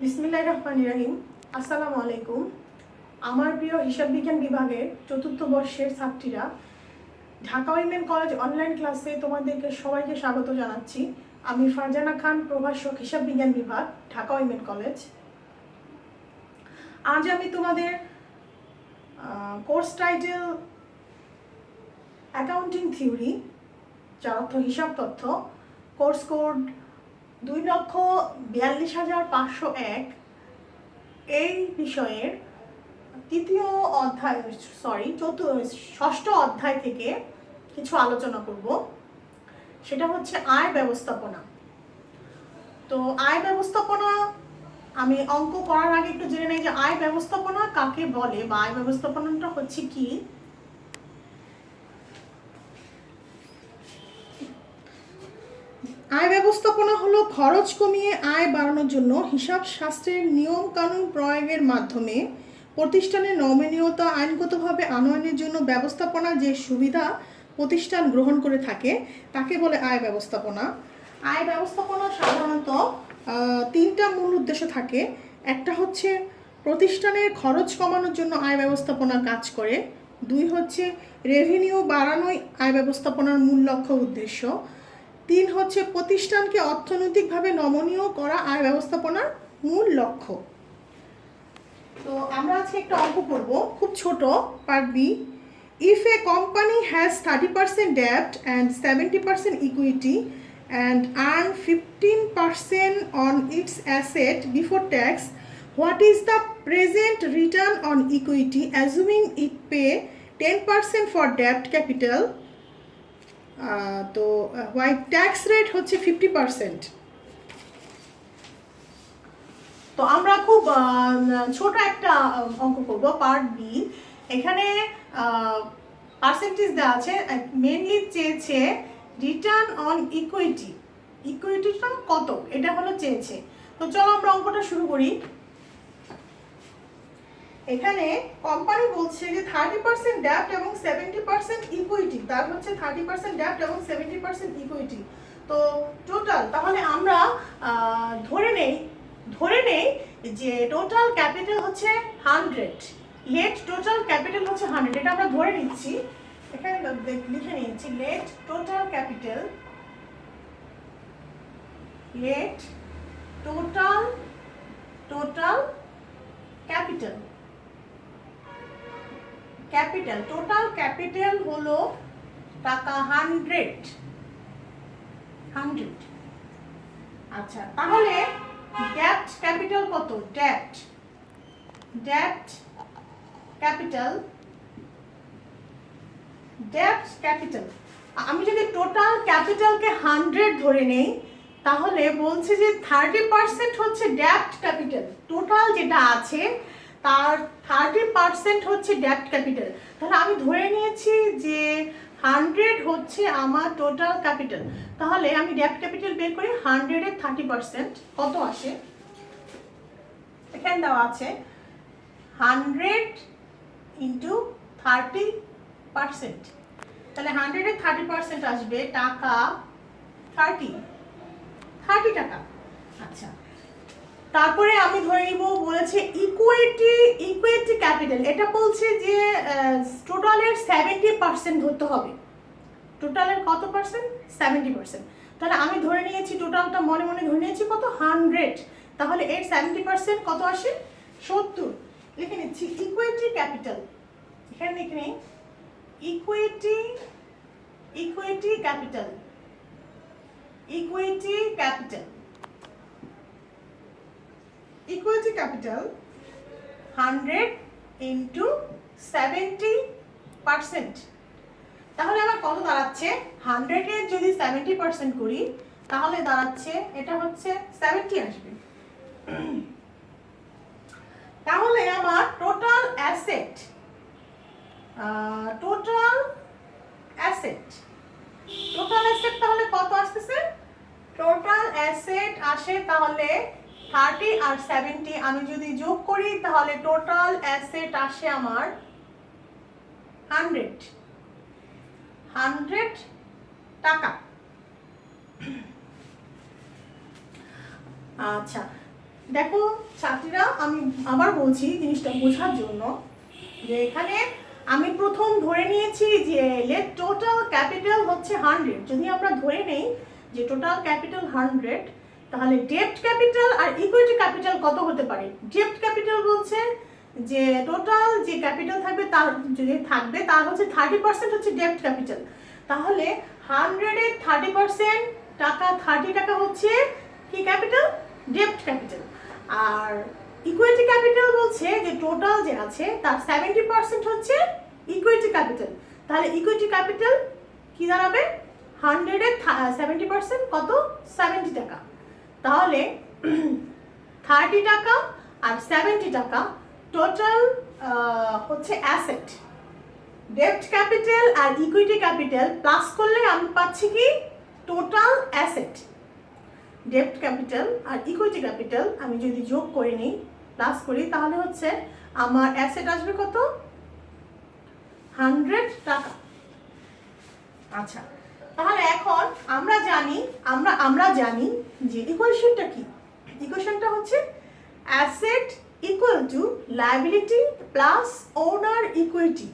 বিসমিল্লাহির রহমানির রহিম। আসসালামু আলাইকুম। আমার প্রিয় হিসাব বিজ্ঞান বিভাগের চতুর্থ বর্ষের ছাত্রীরা, ঢাকা উইমেন কলেজ অনলাইন ক্লাসে তোমাদেরকে সবাইকে স্বাগত জানাচ্ছি। আমি ফারজানা খান, প্রভাষক, হিসাব বিজ্ঞান বিভাগ, ঢাকা উইমেন কলেজ। আজ আমি তোমাদের কোর্স টাইটেল অ্যাকাউন্টিং থিওরি, যার অর্থ হিসাব তথ্য, কোর্স কোড 2,42,501, এই বিষয়ের ষষ্ঠ অধ্যায় থেকে কিছু আলোচনা করব। সেটা হচ্ছে আয় ব্যবস্থাপনা। তো আয় ব্যবস্থাপনা, আমি অঙ্ক করার আগে একটু জেনে নেই যে আয় ব্যবস্থাপনা কাকে বলে বা আয় ব্যবস্থাপনাটা হচ্ছে কি। আয় ব্যবস্থাপনা হলো খরচ কমিয়ে আয় বাড়ানোর জন্য হিসাব শাস্ত্রের নিয়ম কানুন প্রয়োগের মাধ্যমে প্রতিষ্ঠানের নমনীয়তা আইনগতভাবে আনয়নের জন্য ব্যবস্থাপনা যে সুবিধা প্রতিষ্ঠান গ্রহণ করে থাকে তাকে বলে আয় ব্যবস্থাপনা। আয় ব্যবস্থাপনা সাধারণত তিনটা মূল উদ্দেশ্য থাকে। একটা হচ্ছে প্রতিষ্ঠানের খরচ কমানোর জন্য আয় ব্যবস্থাপনা কাজ করে। দুই হচ্ছে রেভিনিউ বাড়ানোই আয় ব্যবস্থাপনার মূল লক্ষ্য উদ্দেশ্য। তিন হচ্ছে প্রতিষ্ঠানকে অর্থনৈতিকভাবে নমনীয় করা আয় ব্যবস্থাপনার মূল লক্ষ্য। তো আমরা আজকে একটা অঙ্ক করব, খুব ছোট, part B. If a company has 30% ডেপ্ট and 70% equity and earn 15% on its asset before tax, what is the present return on equity assuming it pay 10% for debt capital? তো হোয়াইট ট্যাক্স রেট হচ্ছে 50%। তো আমরা খুব ছোট একটা অঙ্ক করব, পার্ট বি। এখানে পার্সেন্টেজ দেওয়া আছে, মেনলি চেয়েছে রিটার্ন অন ইকুইটি, ইকুইটিটা কত এটা হলো চেয়েছে। তো চলো আমরা অঙ্কটা শুরু করি। এখানে কোম্পানি বলছে যে 30% ডেপ্ট এবং 70% ইকুইটি, তার হচ্ছে 30% ডেপ্ট এবং 70% ইকুইটি। তো টোটাল, তাহলে আমরা ধরে নেই যে টোটাল ক্যাপিটাল হচ্ছে 100, লেট টোটাল ক্যাপিটাল হচ্ছে 100, এটা আমরা ধরে নিচ্ছি। এখানে লিখে নিচ্ছি let total capital, let total capital, capital total capital হলো টাকা 100। আচ্ছা, তাহলে ডেপ্ট ক্যাপিটাল কত? ডেপ্ট ক্যাপিটাল আমি যদি টোটাল ক্যাপিটালকে 100 ধরে নেই, তাহলে বলছে যে 30% হচ্ছে ডেপ্ট ক্যাপিটাল। টোটাল যেটা আছে তার 30% হচ্ছে ডেপ্ট ক্যাপিটাল। তাহলে আমি ধরে নিয়েছি যে 100 হচ্ছে আমার টোটাল ক্যাপিটাল। তাহলে আমি ডেপ্ট ক্যাপিটাল বের করি, 100 এর 30% কত আসে? এখানে দেওয়া আছে 100 ইন্টু 30%। তাহলে 100 এর 30% আসবে টাকা 30 টাকা। আচ্ছা, তারপরে আমি ধরে নিব, বলেছে ইকুইটি ক্যাপিটাল, এটা বলছে যে টোটালের 70% ধরতে হবে। টোটালের কত পার্সেন্ট? 70%। তাহলে আমি ধরে নিয়েছি টোটালটা, মনে মনে ধরে নিয়েছি কত? 100। তাহলে এর 70% কত আসে? 70। লিখে নিচ্ছি ইকুইটি ক্যাপিটাল, এখানে লিখে নিই ইকুইটি ক্যাপিটাল 100 ইন্টু 70%। তাহলে আমার কত দাঁড়াচ্ছে? 100 এর যদি 70% করি তাহলে দাঁড়াচ্ছে, এটা হচ্ছে 70 আসবে। তাহলে আমার টোটাল অ্যাসেট তাহলে কত আসতেছে? টোটাল অ্যাসেট আসে তাহলে 30 আর 70 আমি যদি যোগ করি তাহলে টোটাল অ্যাসেট আসে আমার 100 টাকা। আচ্ছা, দেখো ছাত্রীরা, আমি আবার বলছি জিনিসটা বোঝার জন্য, যে এখানে আমি প্রথম ধরে নিয়েছি যে লেট টোটাল ক্যাপিটাল হচ্ছে 100। যদি আমরা ধরে নেই যে টোটাল ক্যাপিটাল 100, তাহলে ডেপ্ট ক্যাপিটাল আর ইকুইটি ক্যাপিটাল কত হতে পারে? ডেপ্ট ক্যাপিটাল বলছে যে টোটাল যে ক্যাপিটাল থাকবে তার যদি থাকবে তার হচ্ছে 30% হচ্ছে ডেপ্ট ক্যাপিটাল। তাহলে 100-এর 30% টাকা, 30 টাকা হচ্ছে কি ক্যাপিটাল? ডেপ্ট ক্যাপিটাল। আর ইকুইটি ক্যাপিটাল বলছে যে টোটাল যে আছে তার 70% হচ্ছে ইকুইটি ক্যাপিটাল। তাহলে ইকুইটি ক্যাপিটাল কি দাঁড়াবে? 100-এর 70% কত? 70 টাকা। তাহলে 30 টাকা আর 70 টাকা টোটাল হচ্ছে অ্যাসেট। ডেপ্ট ক্যাপিটাল আর ইকুইটি ক্যাপিটাল প্লাস করলে আমি পাচ্ছি কি? Total asset. ডেপ্ট ক্যাপিটাল আর ইকুইটি ক্যাপিটাল আমি যদি যোগ করে নিই, প্লাস করি, তাহলে হচ্ছে আমার অ্যাসেট আসবে কত? 100 টাকা। আচ্ছা, তাহলে এখন আমরা জানি যে ইকুয়েশনটা কি? ইকুয়েশনটা হচ্ছে asset equal to liability plus owner equity.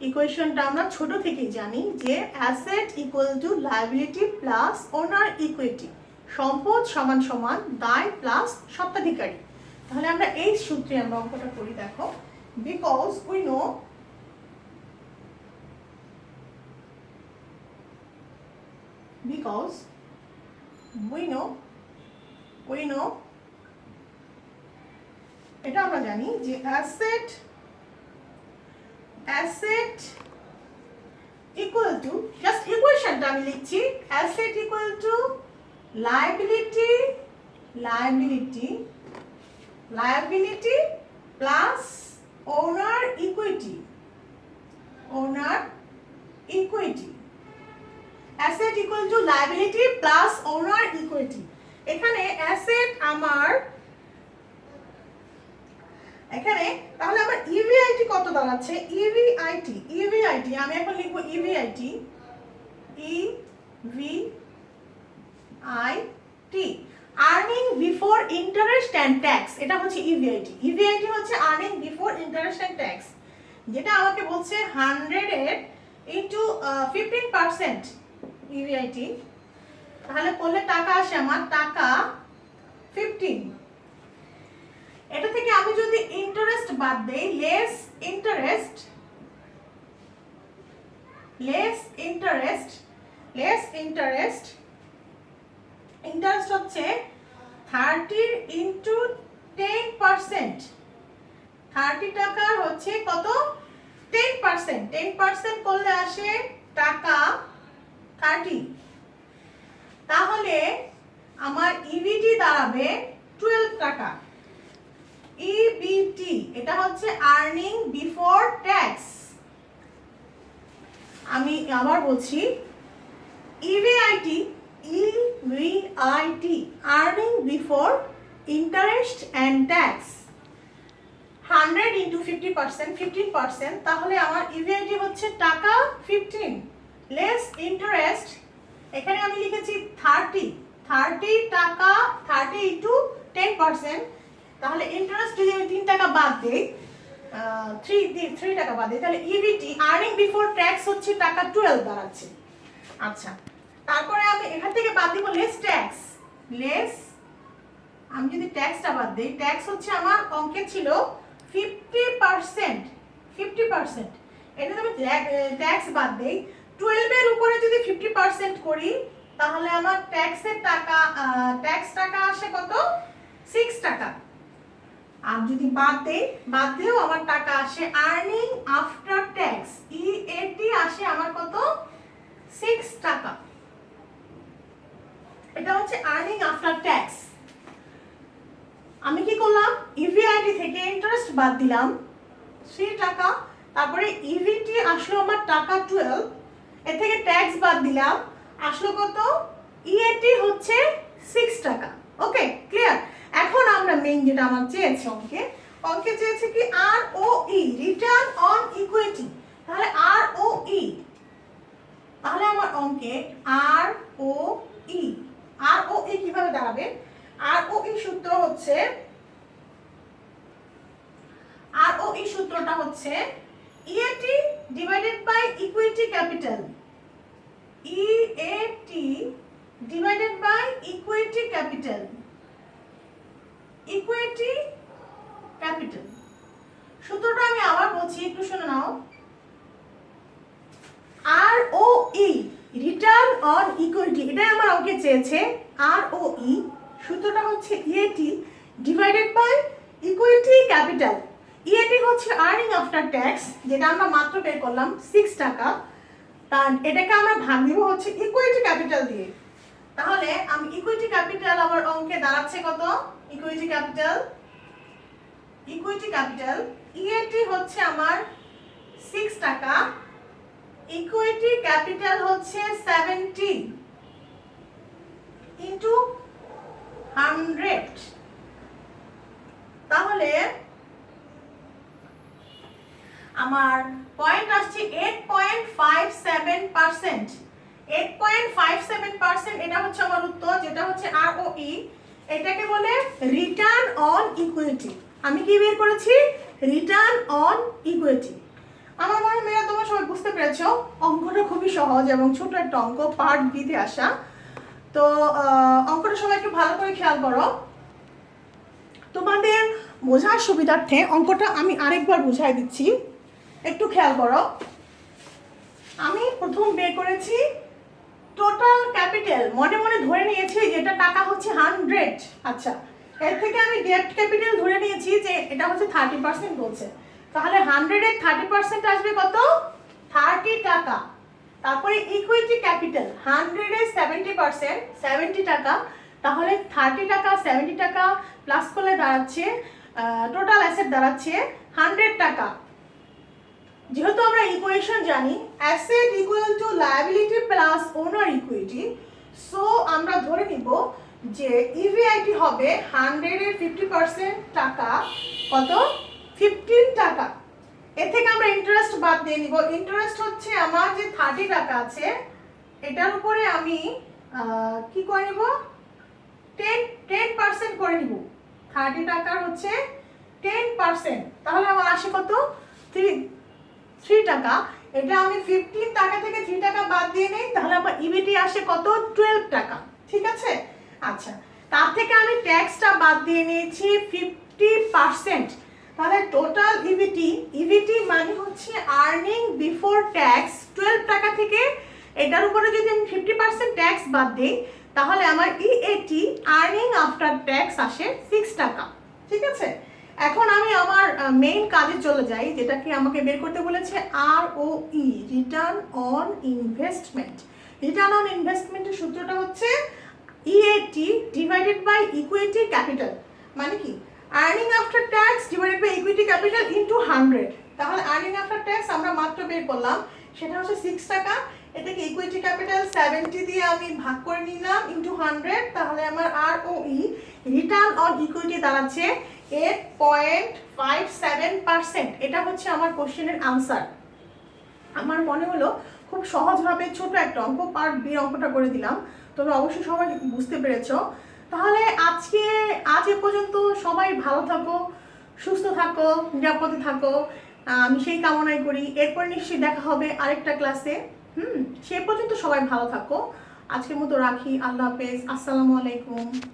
ইকুয়েশনটা আমরা ছোট থেকেই জানি যে asset equal to liability plus owner equity, সম্পদ সমান সমান দায় প্লাস স্বত্বাধিকারী। তাহলে আমরা এই সূত্রে আমরা অঙ্কটা করি। দেখো, বিকজ উই নো এটা আমরা জানি যে অ্যাসেট ইকুয়াল টু, জাস্ট ইকুয়েশনটা আমি লিখছি, asset equal to liability plus owner equity. Asset equal to liability plus owner equity. এখানে অ্যাসেট আমার, এখানে তাহলে আমার ইভিআইটি কত দাঁড়াচ্ছে? ইভিআইটি আমি এখন লিখবো EBIT, earning before interest and tax. এটা হচ্ছে ইভিআইটি হচ্ছে earning before interest and tax, যেটা আমাকে বলছে 100-এর ইন্টু 15% ইভিআইটি। তাহলে করলে টাকা আসে আমার টাকা 15। এটা থেকে আমি যদি ইন্টারেস্ট বাদ দেই, লেস ইন্টারেস্ট হচ্ছে 30 ইন্টু 10%। 30 টাকার হচ্ছে কত? 10% করলে আসে টাকা 30। তাহলে আমার ইভিটি দাঁড়াবে 12 টাকা। ইবিটি এটা হচ্ছে আর্নিং বিফোর ট্যাক্স। আমি আবার বলছি, EBIT earning before interest and tax, 100 into 15%, তাহলে আমার ইভিআইটি হচ্ছে টাকা 15 লেস ইন্টারেস্ট। এখানে আমি লিখেছি 30 টাকা, 30 ইন্টু 10%। তাহলে ইন্টারেস্ট যদি আমি 3 টাকা বাদ দেই, 3 টাকা বাদ দেই, তাহলে ইভিটি আর্নিং বিফোর ট্যাক্স হচ্ছে টাকা 12 দাঁড়াচ্ছে। আচ্ছা, তারপরে আমি এখান থেকে বাদ দিব আমি যদি ট্যাক্সটা বাদ দেই, ট্যাক্স হচ্ছে আমার অঙ্কে ছিল 50%। এটা আমি ট্যাক্স বাদ দেই, 12-এর উপরে যদি 50% করি, তাহলে আমার ট্যাক্স টাকা আসে কত? 6 টাকা। আর যদি বাদ দিয়েও আমার টাকা আসে আর্নিং আফটার ট্যাক্স, ইএটি আসে আমার কত? 6 টাকা। এটা হচ্ছে আর্নিং আফটার ট্যাক্স। আমি কি করলাম? ইভিআইটি থেকে ইন্টারেস্ট বাদ দিলাম 3 টাকা, তারপরে ইভিটি আসলো আমার টাকা 12, এর থেকে ট্যাক্স বাদ দিলাম, আসলো কত? ইএটি হচ্ছে 6 টাকা। ওকে, ক্লিয়ার? এখন আমরা মেইন যেটা আমার চেয়েছে অঙ্কে চেয়েছে কি? আরওই, রিটার্ন অন ইকুইটি। তাহলে আরওই, তাহলে আমার অঙ্কে আরওই কিভাবে দাঁড়াবে? ROE সূত্র হচ্ছে ROE সূত্রটা হচ্ছে EAT divided by equity capital. EAT divided by equity capital. Equity capital সূত্রটা আমি আবার বলছি, একটু শুনে নাও। ROE রিটার্ন অন ইকুইটি, এটাই আমার অঙ্কে চেয়েছে। ROE সূত্রটা হচ্ছে EAT divided by equity capital. EAT হচ্ছে আর্নিং আফটার ট্যাক্স, যেটা আমরা মাত্র বের করলাম 6 টাকা। তার এটাকে আমরা ভাগ দিব হচ্ছে ইকুইটি ক্যাপিটাল দিয়ে। তাহলে আমি ইকুইটি ক্যাপিটাল আমার অঙ্কে দাঁড়াচ্ছে কত? ইকুইটি ক্যাপিটাল EAT হচ্ছে আমার 6 টাকা, ইকুইটি ক্যাপিটাল হচ্ছে 70 ইনটু 100। তাহলে আমার পয়েন্ট আসছে 8.57%। 8.57% এটা হচ্ছে আমার উত্তর, যেটা হচ্ছে ROE। এটাকে বলে রিটার্ন অন ইকুইটি। আমি কি বের করেছি? Return on equity. আমার মনে হয় মেয়েরা তোমরা সবাই বুঝতে পেরেছো, অঙ্কটা খুবই সহজ এবং ছোট একটা অঙ্ক, পার্ট বিতে আসা। তো অঙ্কটা সবাই একটু ভালো করে খেয়াল করো। তোমাদের বোঝার সুবিধার্থে অঙ্কটা আমি আরেকবার বুঝাই দিচ্ছি, একটু খেয়াল করো। আমি প্রথম বের করেছি টোটাল ক্যাপিটাল, মনে মনে ধরে নিয়েছি যেটা টাকা হচ্ছে 100। আচ্ছা, এর থেকে আমি ডেট ক্যাপিটাল ধরে নিয়েছি যে এটা হচ্ছে 30% বলছে। তাহলে 100 এর 30% আসবে কত? 30 টাকা। তারপরে ইকুইটি ক্যাপিটাল 100 এর 70%, 70 টাকা। তাহলে 30 টাকা 70 টাকা প্লাস করলে দাঁড়াচ্ছে টোটাল অ্যাসেট দাঁড়াচ্ছে 100 টাকা। যেহেতু আমরা ইকুয়েশন জানি asset equal to liability plus owner equity, so আমরা ধরে নিব যে ইভিআইটি হবে 100 এর 50% টাকা কত? 15 টাকা। এর থেকে আমরা ইন্টারেস্ট বাদ দিয়ে নিব। ইন্টারেস্ট হচ্ছে আমার যে 30 টাকা আছে এটার উপরে আমি কি করে নিব? 10% করে নিব। 30 টাকার হচ্ছে 10%। তাহলে আমার আসে কত? 3 টাকা। এটা আমি 15 টাকা থেকে 3 টাকা বাদ দিয়ে নেই, তাহলে আমার ইবিটি আসে কত? 12 টাকা। ঠিক আছে? আচ্ছা, তার থেকে আমি ট্যাক্সটা বাদ দিয়ে নিয়েছি 50%। তাহলে টোটাল ইবিটি মানে হচ্ছে আর্নিং বিফোর ট্যাক্স 12 টাকা থেকে এটার উপরে যদি আমি 50% ট্যাক্স বাদ দিই তাহলে আমার ইএটি আর্নিং আফটার ট্যাক্স আসে 6 টাকা। ঠিক আছে? এখন আমি আমার মেইন কাজে চলে যাই, যেটা কি আমাকে বের করতে বলেছে ROE return on investment. Return on ইনভেস্টমেন্টের সূত্রটা হচ্ছে EAT divided by equity capital. মানে কি? Earning after tax divided by equity capital into 100। তাহলে আর্নিং আফটার ট্যাক্স আমরা মাত্র বের করলাম, সেটা হচ্ছে 6 টাকা। এটাকে ইকুইটি ক্যাপিটাল 70 দিয়ে আমি ভাগ করে নিলাম ইনটু 100। তাহলে আমার ROE রিটার্ন অন ইকুইটি দাঁড়াচ্ছে 8.57%। এটা হচ্ছে আমার কোশ্চেনের আনসার। আমার মনে হলো খুব সহজভাবে ছোট একটা অঙ্ক, পার্ট বি অঙ্কটা করে দিলাম। তবে অবশ্যই সবাই বুঝতে পেরেছো। তাহলে আজ এ পর্যন্ত সবাই ভালো থাকো, সুস্থ থাকো, নিরাপদে থাকো, আমি সেই কামনাই করি। এরপর নিশ্চয়ই দেখা হবে আরেকটা ক্লাসে। সে পর্যন্ত সবাই ভালো থাকো। আজকের মতো রাখি। আল্লাহ হাফেজ। আসসালামু আলাইকুম।